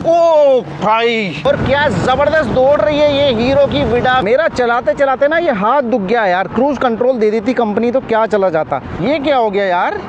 ओ भाई, और क्या जबरदस्त दौड़ रही है ये हीरो की विडा। मेरा चलाते चलाते ना ये हाथ दुख गया यार। क्रूज कंट्रोल दे दी थी कंपनी तो क्या चला जाता। ये क्या हो गया यार,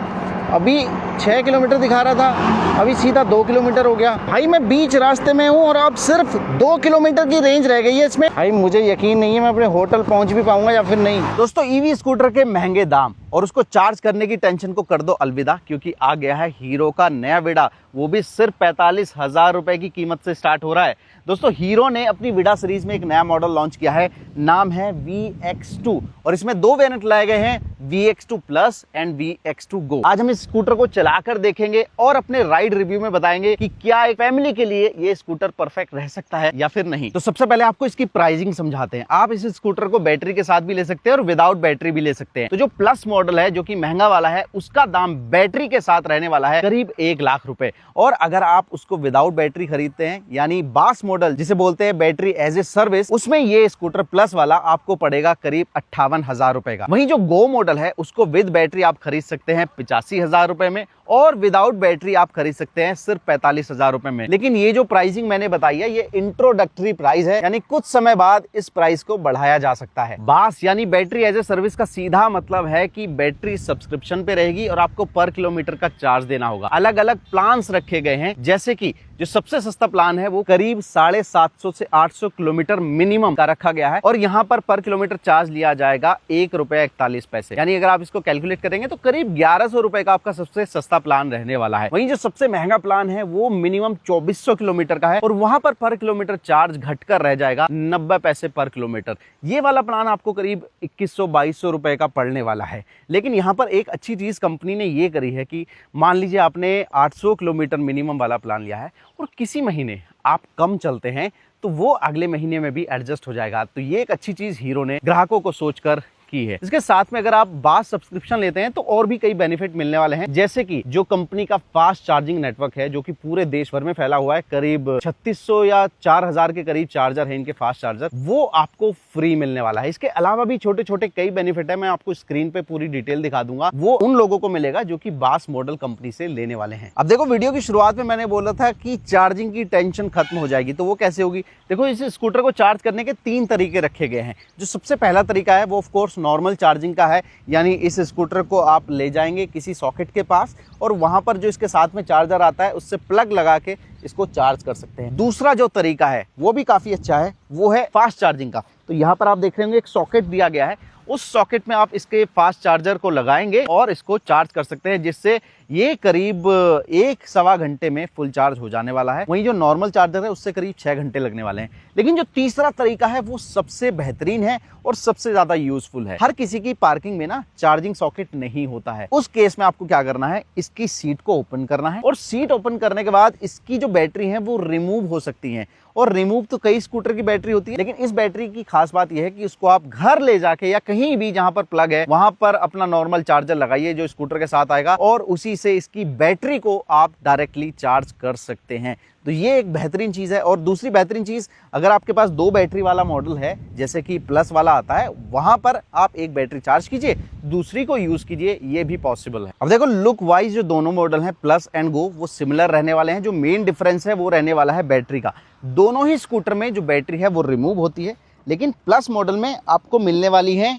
अभी 6 किलोमीटर दिखा रहा था, अभी सीधा 2 किलोमीटर हो गया। भाई मैं बीच रास्ते में हूँ और अब सिर्फ 2 किलोमीटर की रेंज रह गई है इसमें। भाई मुझे यकीन नहीं है मैं अपने होटल पहुँच भी पाऊंगा या फिर नहीं। दोस्तों ईवी स्कूटर के महंगे दाम और उसको चार्ज करने की टेंशन को कर दो अलविदा, क्योंकि आ गया है हीरो का नया विडा, वो भी सिर्फ 45,000 रुपए की कीमत से स्टार्ट हो रहा है। दोस्तों हीरो ने अपनी विडा सीरीज में एक नया मॉडल लॉन्च किया है, नाम है VX2 और इसमें 2 वेरिएंट लाए गए हैं, VX2 प्लस एंड VX2 गो। आज हम इस स्कूटर को चलाकर देखेंगे और अपने राइड रिव्यू में बताएंगे कि क्या एक फैमिली के लिए ये स्कूटर परफेक्ट रह सकता है या फिर नहीं। तो सबसे पहले आपको इसकी प्राइसिंग समझाते हैं। आप इस स्कूटर को बैटरी के साथ भी ले सकते हैं और विदाउट बैटरी भी ले सकते हैं। तो जो प्लस मॉडल है जो कि महंगा वाला है, उसका दाम बैटरी के साथ रहने वाला है करीब 1 लाख रुपए। और अगर आप उसको विदाउट बैटरी खरीदते हैं यानी बास मॉडल जिसे बोलते हैं बैटरी एज ए सर्विस, उसमें ये स्कूटर प्लस वाला आपको पड़ेगा करीब 58,000 रुपए का। वहीं जो गो मॉडल है उसको विद बैटरी आप खरीद सकते हैं 85,000 रुपए में और विदाउट बैटरी आप खरीद सकते हैं सिर्फ 45,000 रुपए में। लेकिन ये जो प्राइसिंग मैंने बताई है ये इंट्रोडक्टरी प्राइस है, यानी कुछ समय बाद इस प्राइस को बढ़ाया जा सकता है। बास यानी बैटरी एज ए सर्विस का सीधा मतलब है कि बैटरी सब्सक्रिप्शन पे रहेगी और आपको पर किलोमीटर का चार्ज देना होगा। अलग अलग प्लान्स रखे गए हैं, जैसे कि जो सबसे सस्ता प्लान है वो करीब 750 से 800 किलोमीटर मिनिमम का रखा गया है और यहाँ पर किलोमीटर चार्ज लिया जाएगा ₹1.41। यानी अगर आप इसको कैलकुलेट करेंगे तो करीब 1100 रुपए का आपका सबसे सस्ता प्लान रहने वाला है। वहीं जो सबसे महंगा प्लान है वो मिनिमम 2400 किलोमीटर का है और वहां पर किलोमीटर चार्ज घटकर रह जाएगा 90 पैसे पर किलोमीटर। ये वाला प्लान आपको करीब 2100-2200 रुपए का पड़ने वाला है। लेकिन यहाँ पर एक अच्छी चीज कंपनी ने ये करी है कि मान लीजिए आपने 800 किलोमीटर मिनिमम वाला प्लान लिया है और किसी महीने आप कम चलते हैं तो वो अगले महीने में भी एडजस्ट हो जाएगा। तो ये एक अच्छी चीज हीरो ने ग्राहकों को सोचकर की है। इसके साथ में अगर आप बास सब्सक्रिप्शन लेते हैं तो और भी कई बेनिफिट मिलने वाले हैं, जैसे कि जो कंपनी का फास्ट चार्जिंग नेटवर्क है जो कि पूरे देश भर में फैला हुआ है, करीब 3600 या 4000 के करीब चार्जर है इनके फास्ट चार्जर, वो आपको फ्री मिलने वाला है। इसके अलावा भी छोटे छोटे कई बेनिफिट है, मैं आपको स्क्रीन पे पूरी डिटेल दिखा दूंगा। वो उन लोगों को मिलेगा जो कि बास मॉडल कंपनी से लेने वाले हैं। अब देखो वीडियो की शुरुआत में मैंने बोला था कि चार्जिंग की टेंशन खत्म हो जाएगी, तो वो कैसे होगी। देखो इस स्कूटर को चार्ज करने के 3 तरीके रखे गए हैं। जो सबसे पहला तरीका है वो ऑफ कोर्स नॉर्मल चार्जिंग का है, यानी इस स्कूटर को आप ले जाएंगे किसी सॉकेट के पास और वहां पर जो इसके साथ में चार्जर आता है उससे प्लग लगा के इसको चार्ज कर सकते हैं। दूसरा जो तरीका है वो भी काफी अच्छा है, वो है फास्ट चार्जिंग का। तो यहाँ पर आप देख रहे होंगे एक सॉकेट दिया गया है, उस सॉकेट में आप इसके फास्ट चार्जर को लगाएंगे और इसको चार्ज कर सकते हैं, जिससे ये करीब 1-1.25 घंटे में फुल चार्ज हो जाने वाला है। वहीं जो नॉर्मल चार्जर है उससे करीब 6 घंटे लगने वाले हैं। लेकिन जो तीसरा तरीका है वो सबसे बेहतरीन है और सबसे ज्यादा यूजफुल है। हर किसी की पार्किंग में ना चार्जिंग सॉकेट नहीं होता है। उस केस में आपको क्या करना है, इसकी सीट को ओपन करना है और सीट ओपन करने के बाद इसकी जो बैटरी है वो रिमूव हो सकती है। और रिमूव तो कई स्कूटर की बैटरी होती है, लेकिन इस बैटरी की खास बात यह है कि उसको आप घर ले जाके या कहीं भी जहां पर प्लग है वहां पर अपना नॉर्मल चार्जर लगाइए जो स्कूटर के साथ आएगा और उसी से इसकी बैटरी को आप डायरेक्टली चार्ज कर सकते हैं। तो ये एक बेहतरीन चीज है। और दूसरी बेहतरीन चीज, अगर आपके पास 2 बैटरी वाला मॉडल है जैसे कि प्लस वाला आता है, वहां पर आप एक बैटरी चार्ज कीजिए, दूसरी को यूज कीजिए, ये भी पॉसिबल है। अब देखो लुक वाइज जो दोनों मॉडल हैं प्लस एंड गो वो सिमिलर रहने वाले हैं। जो मेन डिफरेंस है वो रहने वाला है बैटरी का। दोनों ही स्कूटर में जो बैटरी है वो रिमूव होती है, लेकिन प्लस मॉडल में आपको मिलने वाली है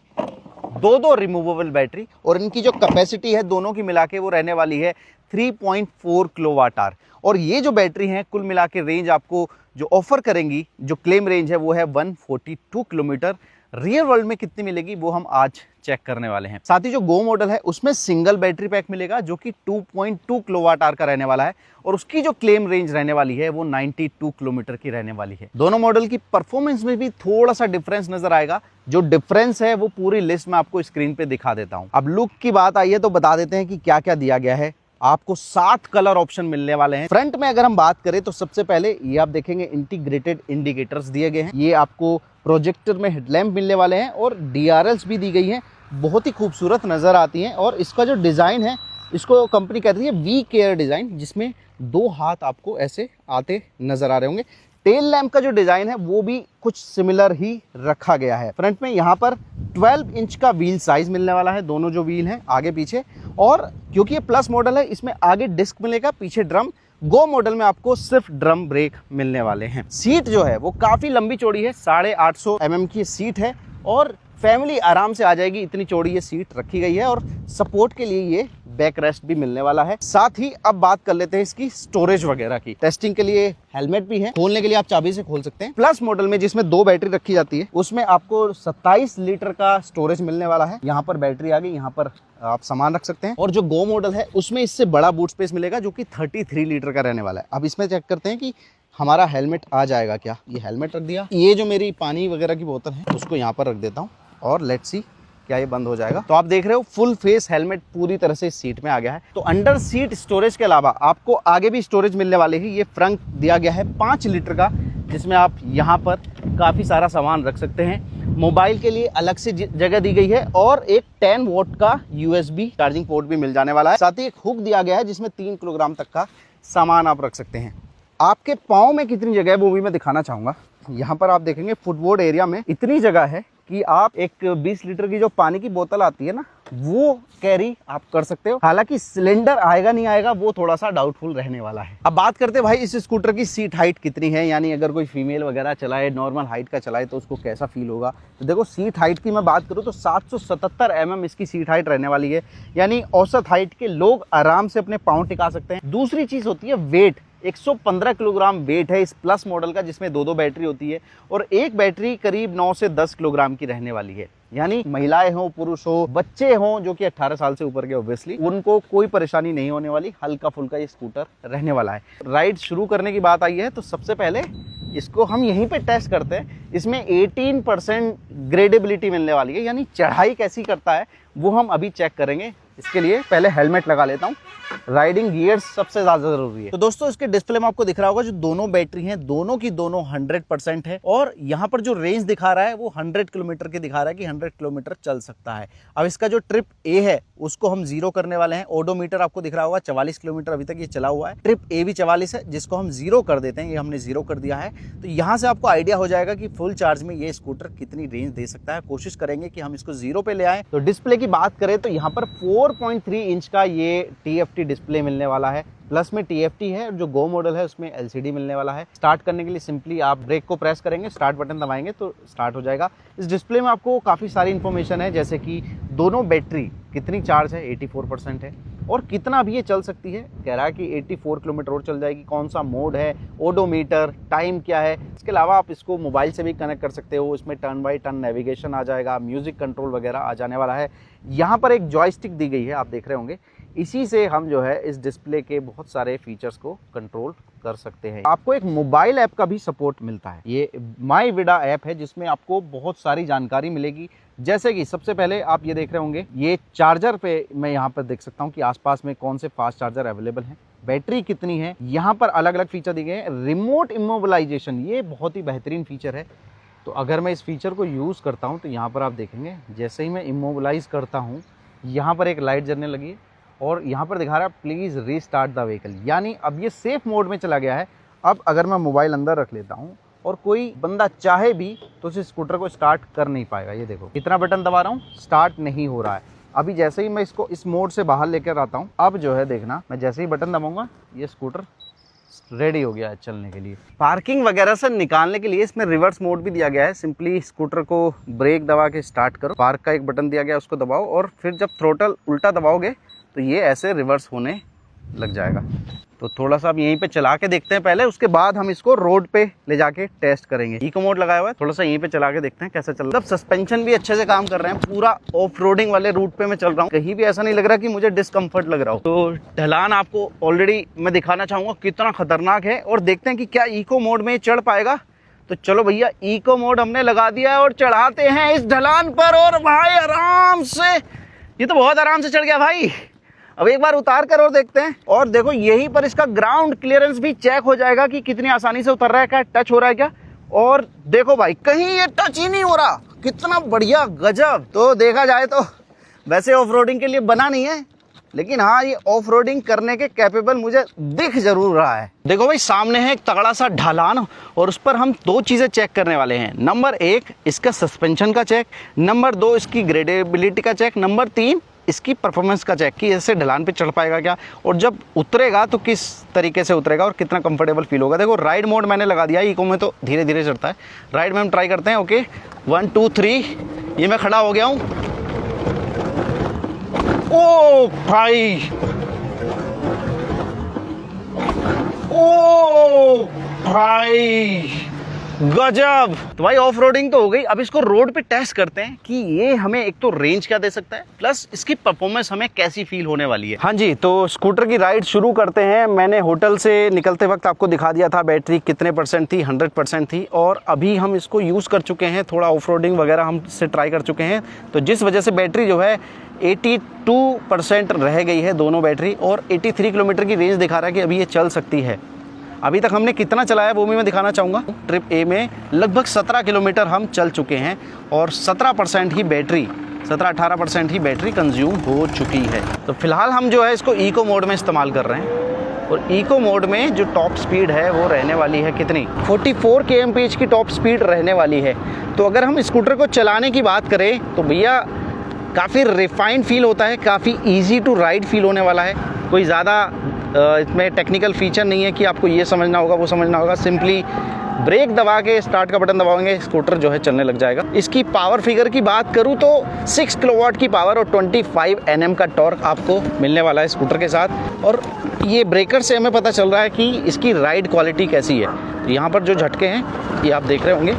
2 रिमूवेबल बैटरी और इनकी जो कैपेसिटी है दोनों की मिला के वो रहने वाली है 3.4 किलोवाट आवर। और ये जो बैटरी है कुल मिला के रेंज आपको जो ऑफर करेंगी, जो क्लेम रेंज है वो है 142 किलोमीटर। रियल वर्ल्ड में कितनी मिलेगी वो हम आज चेक करने वाले हैं। साथ ही जो गो मॉडल है उसमें सिंगल बैटरी पैक मिलेगा जो कि 2.2 किलोवाट आवर का रहने वाला है और उसकी जो क्लेम रेंज रहने वाली है वो 92 किलोमीटर की रहने वाली है। दोनों मॉडल की परफॉर्मेंस में भी थोड़ा सा डिफरेंस नजर आएगा। जो डिफरेंस है वो पूरी लिस्ट में आपको स्क्रीन पे दिखा देता हूं। अब लुक की बात आई है तो बता देते हैं कि क्या क्या दिया गया है। आपको 7 कलर ऑप्शन मिलने वाले हैं। फ्रंट में अगर हम बात करें तो सबसे पहले ये आप देखेंगे इंटीग्रेटेड इंडिकेटर्स दिए गए हैं। ये आपको प्रोजेक्टर में हेडलैम्प मिलने वाले हैं और DRLs भी दी गई हैं, बहुत ही खूबसूरत नजर आती हैं। और इसका जो डिजाइन है इसको कंपनी कहती है वी केयर डिजाइन, जिसमें 2 हाथ आपको ऐसे आते नजर आ रहे होंगे। टेल लैंप का जो डिजाइन है वो भी कुछ सिमिलर ही रखा गया है। फ्रंट में यहाँ पर 12 इंच का व्हील साइज मिलने वाला है, दोनों जो व्हील हैं आगे पीछे। और क्योंकि ये प्लस मॉडल है इसमें आगे डिस्क मिलेगा, पीछे ड्रम, गो मॉडल में आपको सिर्फ ड्रम ब्रेक मिलने वाले हैं। सीट जो है वो काफी लंबी चौड़ी है, 850 mm की सीट है और फैमिली आराम से आ जाएगी, इतनी चौड़ी ये सीट रखी गई है और सपोर्ट के लिए ये बैक रेस्ट भी मिलने वाला है। साथ ही अब बात कर लेते हैं इसकी स्टोरेज वगैरह की। टेस्टिंग के लिए हेलमेट भी है, खोलने के लिए आप चाबी से खोल सकते हैं। प्लस मॉडल में जिसमें 2 बैटरी रखी जाती है उसमें आपको 27 लीटर का स्टोरेज मिलने वाला है। यहाँ पर बैटरी आ गई, यहाँ पर आप सामान रख सकते हैं। और जो गो मॉडल है उसमें इससे बड़ा बूट स्पेस मिलेगा जो कि 33 लीटर का रहने वाला है। अब इसमें चेक करते हैं कि हमारा हेलमेट आ जाएगा क्या। ये हेलमेट रख दिया, ये जो मेरी पानी वगैरह की बोतल है उसको यहाँ पर रख देता हूँ और लेट्स सी क्या ये बंद हो जाएगा। तो आप देख रहे हो फुल फेस हेलमेट पूरी तरह से इस सीट में आ गया है। तो अंडर सीट स्टोरेज के अलावा आपको आगे भी स्टोरेज मिलने वाली है। ये फ्रंट दिया गया है 5 लीटर का, जिसमें आप यहाँ पर काफी सारा सामान रख सकते हैं। मोबाइल के लिए अलग से जगह दी गई है और एक 10 वोल्ट का USB चार्जिंग पोर्ट भी मिल जाने वाला है। साथ ही एक हुक दिया गया है जिसमें 3 किलोग्राम तक का सामान आप रख सकते हैं। आपके पाँव में कितनी जगह है वो भी मैं दिखाना चाहूंगा। यहाँ पर आप देखेंगे फुटबोर्ड एरिया में इतनी जगह है कि आप एक 20 लीटर की जो पानी की बोतल आती है ना वो कैरी आप कर सकते हो। हालांकि सिलेंडर आएगा नहीं आएगा वो थोड़ा सा डाउटफुल रहने वाला है। अब बात करते हैं भाई इस स्कूटर की सीट हाइट कितनी है, यानी अगर कोई फीमेल वगैरह चलाए नॉर्मल हाइट का चलाए तो उसको कैसा फील होगा। तो देखो सीट हाइट की मैं बात करूँ तो 777 mm इसकी सीट हाइट रहने वाली है, यानी औसत हाइट के लोग आराम से अपने पाँव टिका सकते हैं। दूसरी चीज होती है वेट। 115 किलोग्राम वेट है इस प्लस मॉडल का, जिसमें 2 बैटरी होती है और एक बैटरी करीब 9 से 10 किलोग्राम की रहने वाली है। यानी महिलाएं हो, पुरुष हो, बच्चे हो जो कि 18 साल से ऊपर के ऑब्वियसली, उनको कोई परेशानी नहीं होने वाली। हल्का फुल्का ये स्कूटर रहने वाला है। राइड शुरू करने की बात आई है तो सबसे पहले इसको हम यहीं पे टेस्ट करते हैं। इसमें 18% ग्रेडेबिलिटी मिलने वाली है, यानी चढ़ाई कैसी करता है वो हम अभी चेक करेंगे। इसके लिए पहले हेलमेट लगा लेता हूँ। राइडिंग गियर्स सबसे ज्यादा जरूरी है। तो दोस्तों इसके डिस्प्ले में आपको दिख रहा होगा जो दोनों बैटरी हैं दोनों की दोनों 100% है और यहाँ पर जो रेंज दिखा रहा है वो 100 किलोमीटर की दिखा रहा है कि 100 किलोमीटर चल सकता है। अब इसका जो ट्रिप ए है उसको हम 0 करने वाले हैं। ओडोमीटर आपको दिख रहा होगा 44 किलोमीटर अभी तक ये चला हुआ है। ट्रिप ए भी 44 है जिसको हम 0 कर देते हैं। ये हमने 0 कर दिया है। तो यहाँ से आपको आइडिया हो जाएगा कि फुल चार्ज में ये स्कूटर कितनी रेंज दे सकता है। कोशिश करेंगे कि हम इसको 0 पे ले आए। तो डिस्प्ले की बात करें तो यहाँ पर 4.3 इंच का ये TFT डिस्प्ले मिलने वाला है। प्लस में TFT है, जो गो मॉडल है उसमें LCD मिलने वाला है। स्टार्ट करने के लिए सिंपली आप ब्रेक को प्रेस करेंगे, स्टार्ट बटन दबाएंगे तो स्टार्ट हो जाएगा। इस डिस्प्ले में आपको काफ़ी सारी इन्फॉर्मेशन है, जैसे कि दोनों बैटरी कितनी चार्ज है, 84% है और कितना भी ये चल सकती है। कह रहा है कि 84 किलोमीटर और चल जाएगी। कौन सा मोड है, ओडोमीटर, टाइम क्या है। इसके अलावा आप इसको मोबाइल से भी कनेक्ट कर सकते हो। इसमें टर्न बाई टर्न नेविगेशन आ जाएगा, म्यूजिक कंट्रोल वगैरह आ जाने वाला है। यहाँ पर एक जॉयस्टिक दी गई है, आप देख रहे होंगे। इसी से हम जो है इस डिस्प्ले के बहुत सारे फीचर्स को कंट्रोल कर सकते हैं। आपको एक मोबाइल ऐप का भी सपोर्ट मिलता है। ये माई विडा ऐप है जिसमें आपको बहुत सारी जानकारी मिलेगी। जैसे कि सबसे पहले आप ये देख रहे होंगे, ये चार्जर पे मैं यहाँ पर देख सकता हूँ कि आसपास में कौन से फास्ट चार्जर अवेलेबल हैं, बैटरी कितनी है। यहाँ पर अलग अलग फीचर दिए गए हैं। रिमोट इमोबिलाइजेशन, ये बहुत ही बेहतरीन फीचर है। तो अगर मैं इस फीचर को यूज़ करता हूँ तो यहाँ पर आप देखेंगे जैसे ही मैं इमोबिलाइज करता हूँ यहाँ पर एक लाइट जलने लगी है और यहाँ पर दिखा रहा है प्लीज़ रीस्टार्ट द व्हीकल, यानी अब ये सेफ मोड में चला गया है। अब अगर मैं मोबाइल अंदर रख लेता हूँ और कोई बंदा चाहे भी तो इस स्कूटर को स्टार्ट कर नहीं पाएगा। ये देखो इतना बटन दबा रहा हूँ, स्टार्ट नहीं हो रहा है। अभी जैसे ही मैं इसको इस मोड से बाहर लेकर आता हूँ, अब जो है देखना, मैं जैसे ही बटन दबाऊंगा ये स्कूटर रेडी हो गया है चलने के लिए। पार्किंग वगैरह से निकालने के लिए इसमें रिवर्स मोड भी दिया गया है। सिंपली स्कूटर को ब्रेक दबा के स्टार्ट करो, पार्क का एक बटन दिया गया उसको दबाओ और फिर जब थ्रोटल उल्टा दबाओगे तो ये ऐसे रिवर्स होने लग जाएगा। तो थोड़ा सा अब यहीं पे चला के देखते हैं पहले, उसके बाद हम इसको रोड पे ले जाके टेस्ट करेंगे। इको मोड लगाया हुआ है, थोड़ा सा यहीं पे चला के देखते हैं कैसा चल रहा है। मतलब सस्पेंशन भी अच्छे से काम कर रहे हैं। पूरा ऑफ रोडिंग वाले रूट पे मैं चल रहा हूँ, कहीं भी ऐसा नहीं लग रहा कि मुझे डिस्कम्फर्ट लग रहा हो। तो ढलान आपको ऑलरेडी मैं दिखाना चाहूंगा कितना खतरनाक है और देखते हैं कि क्या इको मोड में चढ़ पाएगा। तो चलो भैया इको मोड हमने लगा दिया है और चढ़ाते हैं इस ढलान पर। और भाई आराम से, ये तो बहुत आराम से चढ़ गया भाई। अब एक बार उतार कर और देखते हैं। और देखो यहीं पर इसका ग्राउंड क्लियरेंस भी चेक हो जाएगा कि कितनी आसानी से उतर रहा है, क्या टच हो रहा है क्या। और देखो भाई कहीं ये टच ही नहीं हो रहा, कितना बढ़िया, गजब। तो देखा जाए तो वैसे ऑफ रोडिंग के लिए बना नहीं है, लेकिन हाँ ये ऑफ रोडिंग करने के कैपेबल मुझे दिख जरूर रहा है। देखो भाई सामने है एक तगड़ा सा ढलान और उस पर हम 2 चीजें चेक करने वाले हैं। नंबर 1 इसका सस्पेंशन का चेक, नंबर 2 इसकी ग्रेडेबिलिटी का चेक, नंबर 3 इसकी परफॉर्मेंस का चेक कि ऐसे ढलान पे चढ़ पाएगा क्या, और जब उतरेगा तो किस तरीके से उतरेगा और कितना कंफर्टेबल फील होगा। देखो राइड मोड मैंने लगा दिया, इको में तो धीरे धीरे चढ़ता है, राइड में हम ट्राई करते हैं। ओके 1 2 3, ये मैं खड़ा हो गया हूँ। ओ भाई, ओ भाई गजब। तो भाई ऑफ रोडिंग तो हो गई, अब इसको रोड पे टेस्ट करते हैं कि ये हमें एक तो रेंज क्या दे सकता है, प्लस इसकी परफॉर्मेंस हमें कैसी फील होने वाली है। हाँ जी, तो स्कूटर की राइड शुरू करते हैं। मैंने होटल से निकलते वक्त आपको दिखा दिया था बैटरी कितने परसेंट थी, 100% थी, और अभी हम इसको यूज़ कर चुके हैं, थोड़ा ऑफ रोडिंग वगैरह हम इससे ट्राई कर चुके हैं, तो जिस वजह से बैटरी जो है 82% रह गई है दोनों बैटरी, और 83 किलोमीटर की रेंज दिखा रहा है कि अभी ये चल सकती है। अभी तक हमने कितना चलाया वो भी मैं दिखाना चाहूँगा। ट्रिप ए में लगभग 17 किलोमीटर हम चल चुके हैं और 17% ही बैटरी, 17-18% ही बैटरी कंज्यूम हो चुकी है। तो फिलहाल हम जो है इसको इको मोड में इस्तेमाल कर रहे हैं, और इको मोड में जो टॉप स्पीड है वो रहने वाली है कितनी, 44 kmph की टॉप स्पीड रहने वाली है। तो अगर हम स्कूटर को चलाने की बात करें तो भैया काफ़ी रिफाइंड फील होता है, काफ़ी ईजी टू राइड फील होने वाला है। कोई ज़्यादा इसमें टेक्निकल फीचर नहीं है कि आपको ये समझना होगा वो समझना होगा, सिंपली ब्रेक दबा के स्टार्ट का बटन दबाएंगे, स्कूटर जो है चलने लग जाएगा। इसकी पावर फिगर की बात करूं तो 6 किलोवाट की पावर और 25 Nm का टॉर्क आपको मिलने वाला है स्कूटर के साथ। और ये ब्रेकर से हमें पता चल रहा है कि इसकी राइड क्वालिटी कैसी है। तो यहाँ पर जो झटके हैं ये आप देख रहे होंगे,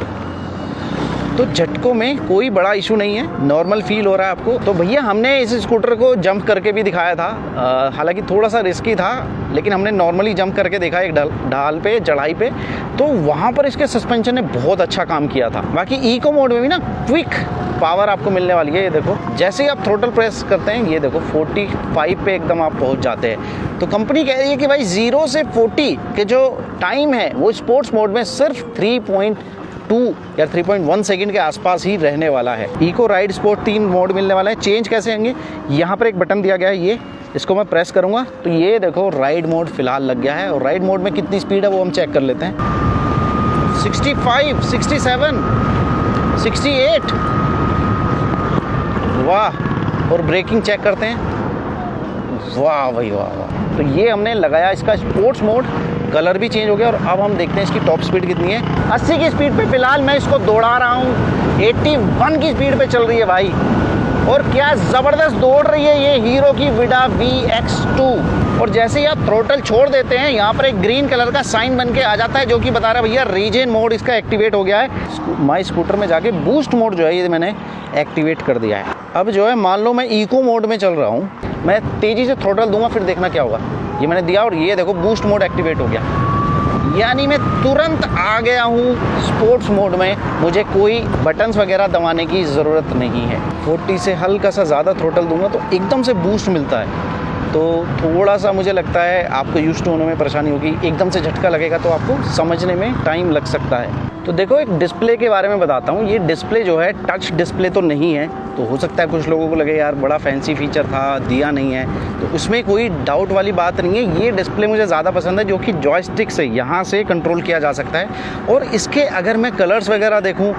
तो झटकों में कोई बड़ा इशू नहीं है, नॉर्मल फील हो रहा है आपको। तो भैया हमने इस स्कूटर को जंप करके भी दिखाया था, हालांकि थोड़ा सा रिस्की था, लेकिन हमने नॉर्मली जंप करके देखा एक ढाल पे, चढ़ाई पे, तो वहाँ पर इसके सस्पेंशन ने बहुत अच्छा काम किया था। बाकी इको मोड में भी ना क्विक पावर आपको मिलने वाली है। ये देखो जैसे ही आप थ्रोटल प्रेस करते हैं, ये देखो 45 पे एकदम आप पहुँच जाते हैं। तो कंपनी कह रही है कि भाई 0 से 40 के जो टाइम है वो स्पोर्ट्स मोड में सिर्फ 3.2 या 3.1 सेकंड के आसपास ही रहने वाला है। इको राइड स्पोर्ट 3 मोड मिलने वाला है। चेंज कैसे होंगे, यहाँ पर एक बटन दिया गया है, ये इसको मैं प्रेस करूँगा तो ये देखो राइड मोड फिलहाल लग गया है। और राइड मोड में कितनी स्पीड है वो हम चेक कर लेते हैं, 65, 67, 68, वाह। और ब्रेकिंग चेक करते हैं, वाह भाई वाह वाह। तो ये हमने लगाया इसका स्पोर्ट्स मोड, कलर भी चेंज हो गया। और अब हम देखते हैं इसकी टॉप स्पीड कितनी है। 80 की स्पीड पे फिलहाल मैं इसको दौड़ा रहा हूँ, 81 की स्पीड पे चल रही है भाई, और क्या ज़बरदस्त दौड़ रही है ये हीरो की विडा VX2। और जैसे ही आप थ्रोटल छोड़ देते हैं, यहाँ पर एक ग्रीन कलर का साइन बन के आ जाता है जो कि बता रहा है भैया रीजन मोड इसका एक्टिवेट हो गया है। माई स्कूटर में जाके बूस्ट मोड जो है ये मैंने एक्टिवेट कर दिया है। अब जो है मान लो मैं इको मोड में चल रहा हूँ, मैं तेज़ी से थ्रोटल दूंगा, फिर देखना क्या होगा। ये मैंने दिया और ये देखो बूस्ट मोड एक्टिवेट हो गया, यानी मैं तुरंत आ गया हूँ स्पोर्ट्स मोड में, मुझे कोई बटन्स वगैरह दबाने की ज़रूरत नहीं है। 40 से हल्का सा ज़्यादा थ्रोटल दूंगा तो एकदम से बूस्ट मिलता है। तो थोड़ा सा मुझे लगता है आपको यूज़ टू होने में परेशानी होगी, एकदम से झटका लगेगा तो आपको समझने में टाइम लग सकता है। तो देखो एक डिस्प्ले के बारे में बताता हूँ। ये डिस्प्ले जो है टच डिस्प्ले तो नहीं है, तो हो सकता है कुछ लोगों को लगे यार बड़ा फैंसी फीचर था, दिया नहीं है, तो उसमें कोई डाउट वाली बात नहीं है। ये डिस्प्ले मुझे ज़्यादा पसंद है जो कि जॉयस्टिक से यहाँ से कंट्रोल किया जा सकता है। और इसके अगर मैं कलर्स वगैरह देखूँ,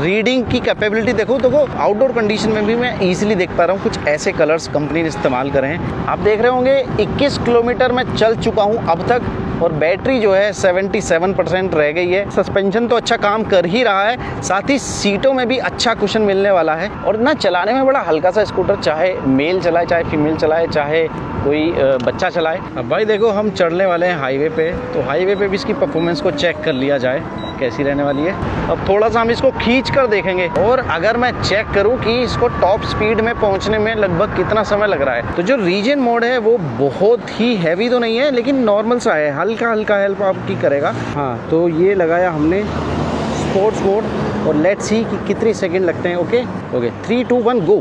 रीडिंग की कैपेबिलिटी देखूँ, तो आउटडोर कंडीशन में भी मैं ईजिली देख पा रहा हूँ कुछ ऐसे कलर्स कंपनी ने इस्तेमाल करे हैं। आप देख रहे होंगे 21 किलोमीटर मैं चल चुका हूँ अब तक, और बैटरी जो है 77% रह गई है। सस्पेंशन तो अच्छा काम कर ही रहा है, साथ ही सीटों में भी अच्छा कुशन मिलने वाला है, और ना चलाने में बड़ा हल्का सा स्कूटर, चाहे मेल चलाए चाहे फीमेल चलाए चाहे कोई बच्चा चलाए। अब भाई देखो हम चढ़ने वाले हैं हाईवे पे, तो हाईवे पे भी इसकी परफॉर्मेंस को चेक कर लिया जाए कैसी रहने वाली है। अब थोड़ा सा हम इसको खींच कर देखेंगे, और अगर मैं चेक करूं कि इसको टॉप स्पीड में पहुंचने में लगभग कितना समय लग रहा है, तो जो रीजन मोड है वो बहुत ही हैवी तो नहीं है, लेकिन नॉर्मल सा है, हल्का हल्का हेल्प आपकी करेगा। हाँ, तो ये लगाया हमने स्पोर्ट्स मोड, और लेट्स सी कि कितने सेकंड लगते हैं। ओके 3, 2, 1 गो।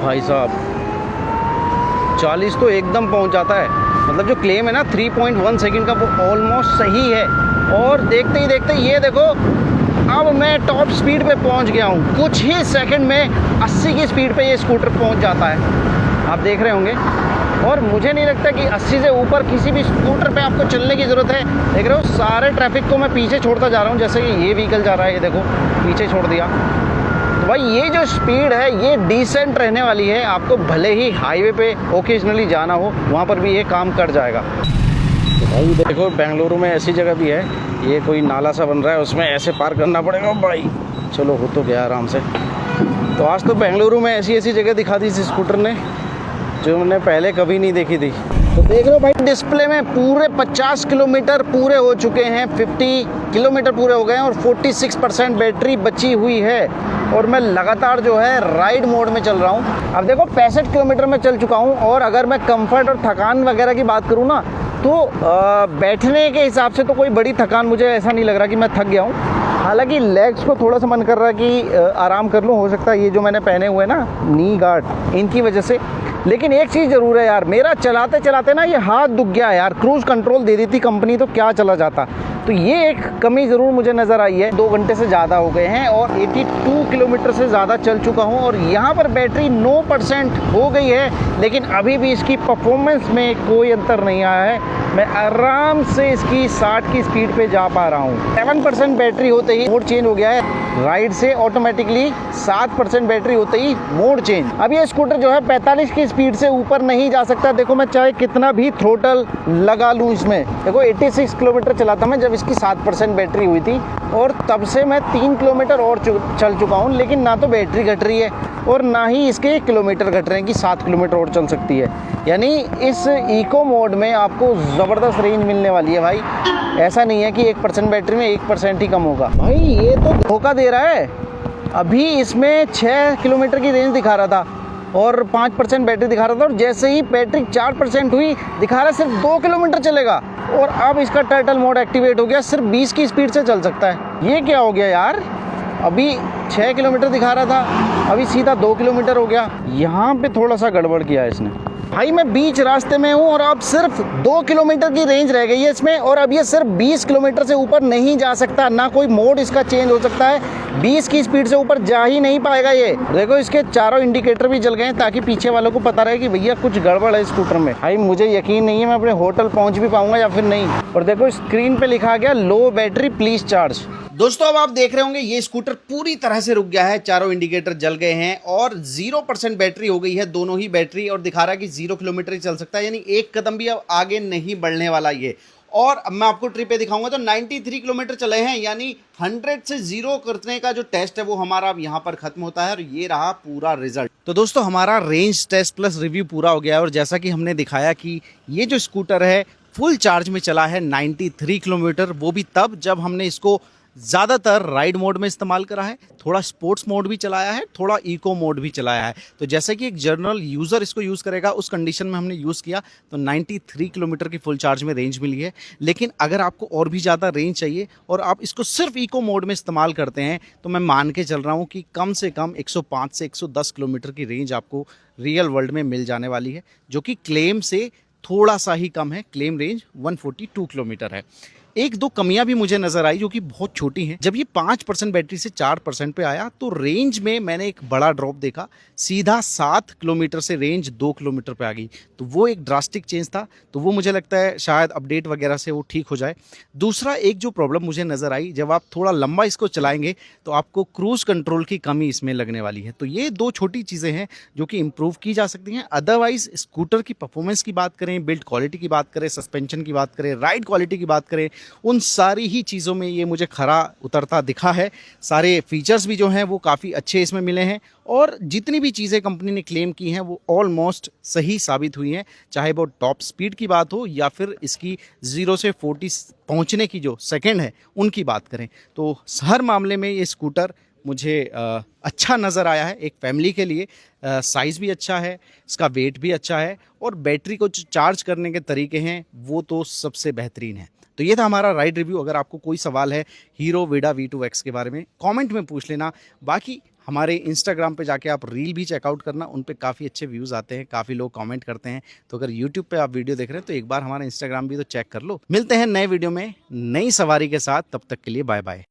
भाई साहब 40 तो एकदम पहुंच जाता है, मतलब जो क्लेम है ना 3.1 सेकंड का वो ऑलमोस्ट सही है। और देखते ही देखते ये देखो अब मैं टॉप स्पीड पे पहुंच गया हूँ। कुछ ही सेकंड में 80 की स्पीड पे ये स्कूटर पहुंच जाता है, आप देख रहे होंगे। और मुझे नहीं लगता कि 80 से ऊपर किसी भी स्कूटर पे आपको चलने की ज़रूरत है। देख रहे हो सारे ट्रैफिक को मैं पीछे छोड़ता जा रहा हूँ, जैसे कि ये व्हीकल जा रहा है, ये देखो पीछे छोड़ दिया। तो भाई ये जो स्पीड है ये डिसेंट रहने वाली है, आपको भले ही हाईवे पे ओकेजनली जाना हो वहाँ पर भी ये काम कर जाएगा। तो भाई देखो बेंगलुरु में ऐसी जगह भी है, ये कोई नाला सा बन रहा है उसमें ऐसे पार करना पड़ेगा भाई। चलो हो तो गया आराम से। तो आज तो बेंगलुरु में ऐसी ऐसी जगह दिखा दी इस स्कूटर ने जो मैंने पहले कभी नहीं देखी थी। तो देख लो भाई डिस्प्ले में पूरे 50 किलोमीटर पूरे हो चुके हैं, 50 किलोमीटर पूरे हो गए हैं और 46% बैटरी बची हुई है और मैं लगातार जो है राइड मोड में चल रहा हूँ। अब देखो 65 किलोमीटर में चल चुका हूँ और अगर मैं कंफर्ट और थकान वगैरह की बात करूँ ना तो बैठने के हिसाब से तो कोई बड़ी थकान मुझे ऐसा नहीं लग रहा कि मैं थक गया हूँ। हालांकि लेग्स को थोड़ा सा मन कर रहा है कि आराम कर लूँ, हो सकता है ये जो मैंने पहने हुए ना नी गार्ड इनकी वजह से। लेकिन एक चीज़ ज़रूर है यार, मेरा चलाते चलाते ना ये हाथ दुख गया है यार। क्रूज़ कंट्रोल दे दी थी कंपनी तो क्या चला जाता। तो ये एक कमी ज़रूर मुझे नज़र आई है। 2 घंटे से ज़्यादा हो गए हैं और 82 किलोमीटर से ज़्यादा चल चुका हूँ और यहाँ पर बैटरी 9% हो गई है, लेकिन अभी भी इसकी परफॉर्मेंस में कोई अंतर नहीं आया है। मैं आराम से इसकी 60 की स्पीड पे जा पा रहा हूँ। 7% बैटरी होते ही मोड चेंज हो गया है राइड से ऑटोमेटिकली, 7% बैटरी होते ही मोड चेंज। अब ये स्कूटर जो है 45 की स्पीड से ऊपर नहीं जा सकता। देखो मैं चाहे कितना भी थ्रोटल लगा लूँ इसमें, देखो 86 किलोमीटर चला था मैं जब इसकी 7% बैटरी हुई थी और तब से मैं 3 किलोमीटर और चल चुका हूँ, लेकिन ना तो बैटरी घट रही है और ना ही इसके किलोमीटर घट रहे हैं कि 7 किलोमीटर और चल सकती है। यानी इस इको मोड में आपको ज़बरदस्त रेंज मिलने वाली है भाई। ऐसा नहीं है कि 1% बैटरी में 1% ही कम होगा। भाई ये तो धोखा दे रहा है। अभी इसमें 6 किलोमीटर की रेंज दिखा रहा था और 5% बैटरी दिखा रहा था और जैसे ही बैटरी 4% हुई दिखा रहा है सिर्फ 2 किलोमीटर चलेगा और अब इसका टर्टल मोड एक्टिवेट हो गया, सिर्फ 20 की स्पीड से चल सकता है। ये क्या हो गया यार, अभी 6 किलोमीटर दिखा रहा था अभी सीधा 2 किलोमीटर हो गया। यहाँ पे थोड़ा सा गड़बड़ किया है इसने। भाई मैं बीच रास्ते में हूँ और अब सिर्फ 2 किलोमीटर की रेंज रह गई है इसमें और अब ये सिर्फ 20 किलोमीटर से ऊपर नहीं जा सकता, ना कोई मोड इसका चेंज हो सकता है। 20 की स्पीड से ऊपर जा ही नहीं पाएगा ये। देखो इसके चारों इंडिकेटर भी जल गए हैं ताकि पीछे वालों को पता रहे कि भैया कुछ गड़बड़ है स्कूटर में। भाई मुझे यकीन नहीं है मैं अपने होटल पहुँच भी पाऊंगा या फिर नहीं। और देखो स्क्रीन पे लिखा गया लो बैटरी प्लीज चार्ज। दोस्तों अब आप देख रहे होंगे ये स्कूटर पूरी तरह से रुक गया है, चारों इंडिकेटर जल गए हैं और 0% बैटरी हो गई है, दोनों ही बैटरी, और दिखा रहा है कि 0 किलोमीटर ही चल सकता है, यानी एक कदम भी अब आगे नहीं बढ़ने वाला ये। और अब मैं आपको ट्रिप पे दिखाऊंगा तो 93 किलोमीटर चले हैं, यानी 100 से 0 करने का जो टेस्ट है वो हमारा अब यहाँ पर खत्म होता है और ये रहा पूरा रिजल्ट। तो दोस्तों हमारा रेंज टेस्ट प्लस रिव्यू पूरा हो गया है और जैसा कि हमने दिखाया कि ये जो स्कूटर है फुल चार्ज में चला है 93 किलोमीटर, वो भी तब जब हमने इसको ज़्यादातर राइड मोड में इस्तेमाल करा है, थोड़ा स्पोर्ट्स मोड भी चलाया है, थोड़ा इको मोड भी चलाया है। तो जैसे कि एक जनरल यूज़र इसको यूज़ करेगा उस कंडीशन में हमने यूज़ किया तो 93 किलोमीटर की फुल चार्ज में रेंज मिली है। लेकिन अगर आपको और भी ज़्यादा रेंज चाहिए और आप इसको सिर्फ इको मोड में इस्तेमाल करते हैं तो मैं मान के चल रहा हूँ कि कम से कम 105 से 110 किलोमीटर की रेंज आपको रियल वर्ल्ड में मिल जाने वाली है, जो कि क्लेम से थोड़ा सा ही कम है। क्लेम रेंज 142 किलोमीटर है। एक दो कमियां भी मुझे नजर आई जो कि बहुत छोटी हैं। जब ये 5% बैटरी से 4% पे आया तो रेंज में मैंने एक बड़ा ड्रॉप देखा, सीधा 7 किलोमीटर से रेंज 2 किलोमीटर पे आ गई। तो वो एक ड्रास्टिक चेंज था, तो वो मुझे लगता है शायद अपडेट वगैरह से वो ठीक हो जाए। दूसरा एक जो प्रॉब्लम मुझे नज़र आई, जब आप थोड़ा लंबा इसको चलाएंगे तो आपको क्रूज़ कंट्रोल की कमी इसमें लगने वाली है। तो ये दो छोटी चीज़ें हैं जो कि इम्प्रूव की जा सकती हैं। अदरवाइज स्कूटर की परफॉर्मेंस की बात करें, बिल्ड क्वालिटी की बात करें, सस्पेंशन की बात करें, राइड क्वालिटी की बात करें, उन सारी ही चीज़ों में ये मुझे खरा उतरता दिखा है। सारे फीचर्स भी जो हैं वो काफ़ी अच्छे इसमें मिले हैं और जितनी भी चीज़ें कंपनी ने क्लेम की हैं वो ऑलमोस्ट सही साबित हुई हैं, चाहे वो टॉप स्पीड की बात हो या फिर इसकी 0 से 40 पहुंचने की जो सेकंड है उनकी बात करें। तो हर मामले में ये स्कूटर मुझे अच्छा नज़र आया है। एक फैमिली के लिए साइज़ भी अच्छा है, इसका वेट भी अच्छा है और बैटरी को जो चार्ज करने के तरीके हैं वो तो सबसे बेहतरीन है। तो ये था हमारा राइड रिव्यू। अगर आपको कोई सवाल है हीरो विडा V2X के बारे में कमेंट में पूछ लेना। बाकी हमारे इंस्टाग्राम पे जाके आप रील भी चेकआउट करना, उन पे काफ़ी अच्छे व्यूज़ आते हैं, काफ़ी लोग कमेंट करते हैं। तो अगर यूट्यूब पे आप वीडियो देख रहे हैं तो एक बार हमारा इंस्टाग्राम भी तो चेक कर लो। मिलते हैं नए वीडियो में नई सवारी के साथ, तब तक के लिए बाय बाय।